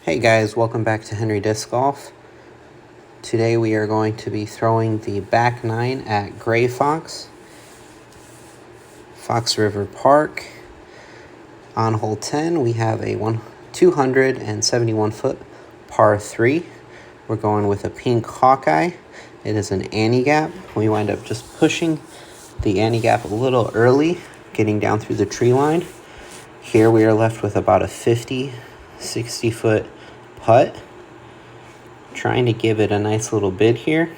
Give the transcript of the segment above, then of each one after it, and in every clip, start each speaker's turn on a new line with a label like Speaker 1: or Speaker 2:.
Speaker 1: Hey guys, welcome back to Henry Disc Golf. Today we are going to be throwing the back nine at Gray Fox, Fox River Park. On hole 10, we have a 271-foot par 3. We're going with a pink Hawkeye. It is an ante gap. We wind up just pushing the ante gap a little early, getting down through the tree line. Here we are left with about a 60-foot putt. Trying to give it a nice little bid here,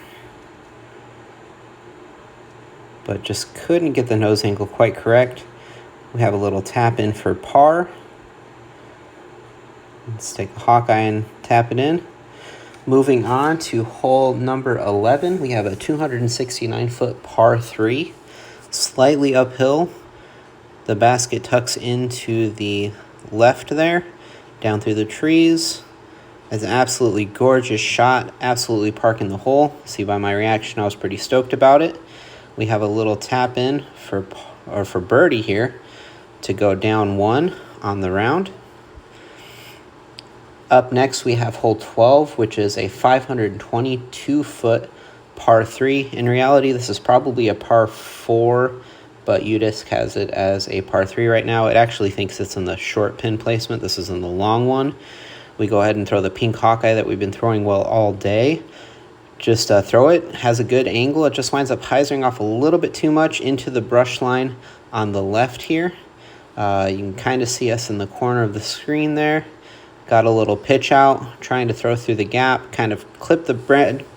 Speaker 1: but just couldn't get the nose angle quite correct. We have a little tap in for par. Let's take the Hawkeye and tap it in. Moving on to hole number 11, we have a 269-foot par 3, slightly uphill. The basket tucks into the left there, down through the trees. It's an absolutely gorgeous shot, absolutely parking the hole. See by my reaction, I was pretty stoked about it. We have a little tap in for birdie here to go down one on the round. Up next, we have hole 12, which is a 522-foot par 3. In reality, this is probably a par 4, but UDisc has it as a par 3 right now. It actually thinks it's in the short pin placement. This is in the long one. We go ahead and throw the pink Hawkeye that we've been throwing well all day. Just throw it. Has a good angle. It just winds up hyzering off a little bit too much into the brush line on the left here. You can kind of see us in the corner of the screen there. Got a little pitch out, trying to throw through the gap. Kind of clip the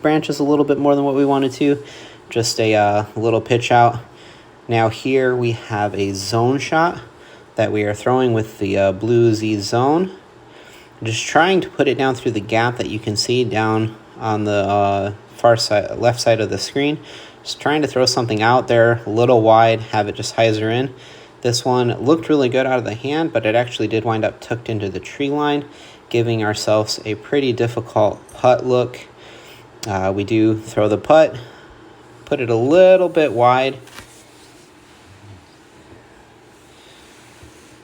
Speaker 1: branches a little bit more than what we wanted to. Just a little pitch out. Now here we have a zone shot that we are throwing with the Blue Z Zone. Just trying to put it down through the gap that you can see down on the far side, left side of the screen. Just trying to throw something out there a little wide, have it just hyzer in. This one looked really good out of the hand, but it actually did wind up tucked into the tree line, giving ourselves a pretty difficult putt look. We do throw the putt, put it a little bit wide.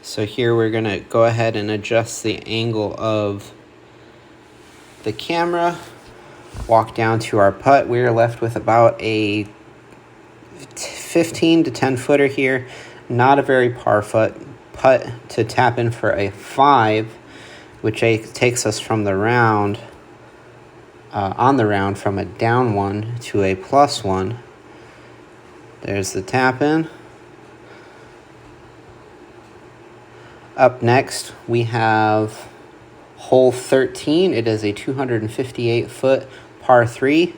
Speaker 1: So here we're going to go ahead and adjust the angle of the camera, walk down to our putt. We're left with about a 15 to 10 footer here. Not a very par putt to tap in for a 5, which takes us from the round, on the round from a down 1 to a plus 1. There's the tap in. Up next, we have hole 13. It is a 258-foot par 3.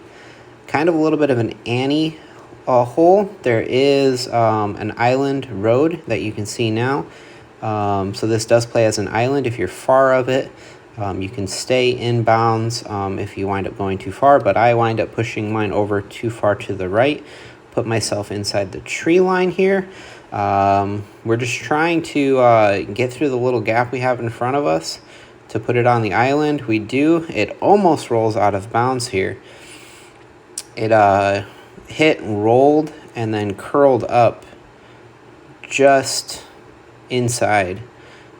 Speaker 1: Kind of a little bit of an ante hole. There is an island road that you can see now. So this does play as an island. If you're far of it, you can stay inbounds if you wind up going too far. But I wind up pushing mine over too far to the right. Put myself inside the tree line here. We're just trying to get through the little gap we have in front of us to put it on the island. We do. It almost rolls out of bounds here. It hit, rolled, and then curled up just inside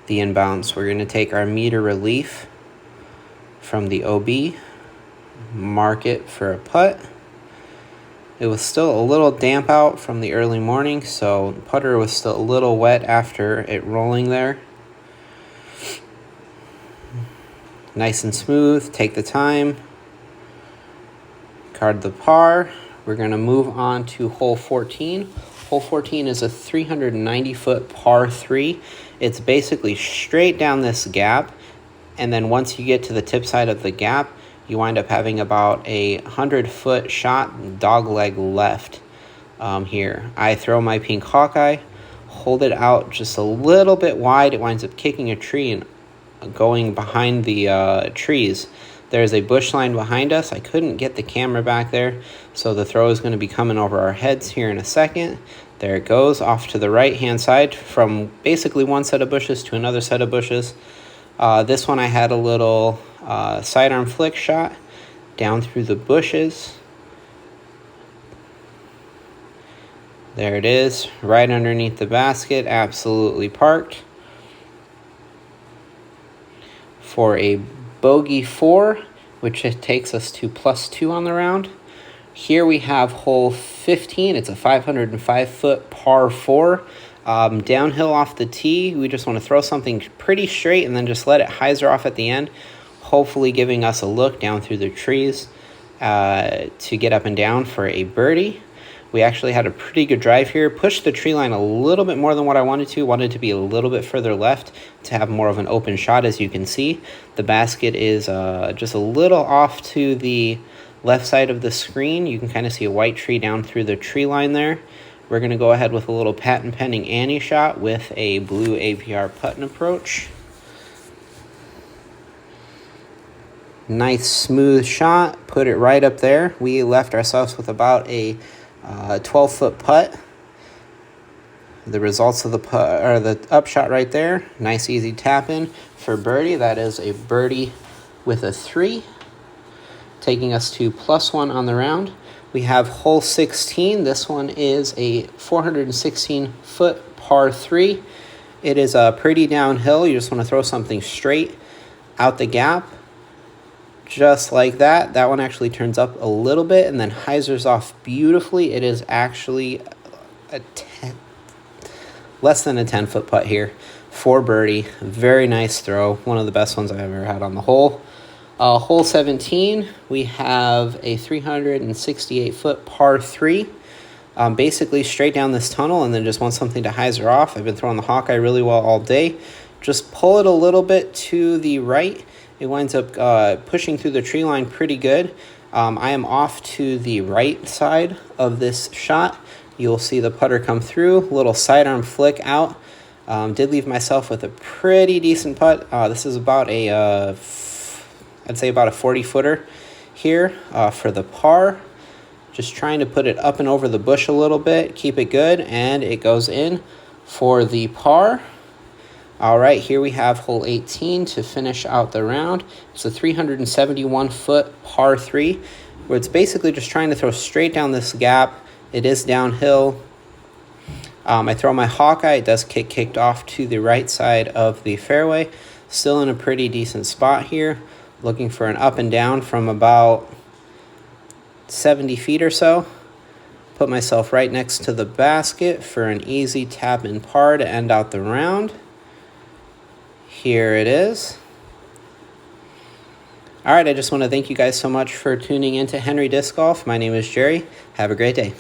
Speaker 1: the inbounds. We're going to take our meter relief from the OB, mark it for a putt. It was still a little damp out from the early morning, so the putter was still a little wet after it rolling there. Nice and smooth. Take the time. Card the par. We're going to move on to hole 14. Hole 14 is a 390-foot par 3. It's basically straight down this gap, and then once you get to the tip side of the gap, you wind up having about a 100-foot shot dog leg left here. I throw my pink Hawkeye, hold it out just a little bit wide. It winds up kicking a tree and going behind the trees. There's a bush line behind us. I couldn't get the camera back there, so the throw is going to be coming over our heads here in a second. There it goes off to the right-hand side from basically one set of bushes to another set of bushes. This one I had a little sidearm flick shot down through the bushes. There it is, right underneath the basket, absolutely parked. For a bogey 4, which takes us to +2 on the round. Here we have hole 15. It's a 505-foot par 4. Downhill off the tee. We just want to throw something pretty straight and then just let it hyzer off at the end, hopefully giving us a look down through the trees to get up and down for a birdie. We actually had a pretty good drive here. Pushed the tree line a little bit more than what I wanted to be a little bit further left to have more of an open shot. As you can see, the basket is just a little off to the left side of the screen. You can kind of see a white tree down through the tree line there. We're going to go ahead with a little patent pending Annie shot with a blue APR putt approach. Nice smooth shot, put it right up there. We left ourselves with about a 12-foot putt. The results of the putt, or the upshot right there. Nice easy tap in for birdie. That is a birdie with a 3, taking us to +1 on the round. We have hole 16. This one is a 416-foot par 3. It is pretty downhill. You just want to throw something straight out the gap. Just like that. That one actually turns up a little bit and then hyzers off beautifully. It is actually less than a 10-foot putt here for birdie. Very nice throw. One of the best ones I've ever had on the hole. Hole 17, we have a 368-foot par 3. Basically straight down this tunnel and then just want something to hyzer off. I've been throwing the Hawkeye really well all day. Just pull it a little bit to the right. It winds up pushing through the tree line pretty good. I am off to the right side of this shot. You'll see the putter come through, little sidearm flick out. Did leave myself with a pretty decent putt. This is about a, I'd say about a 40-footer here for the par. Just trying to put it up and over the bush a little bit, keep it good, and it goes in for the par. All right, here we have hole 18 to finish out the round. It's a 371-foot par 3, where it's basically just trying to throw straight down this gap. It is downhill. I throw my Hawkeye. It does kicked off to the right side of the fairway. Still in a pretty decent spot here. Looking for an up and down from about 70 feet or so. Put myself right next to the basket for an easy tap in par to end out the round. Here it is. All right, I just want to thank you guys so much for tuning in to Henry Disc Golf. My name is Jerry. Have a great day.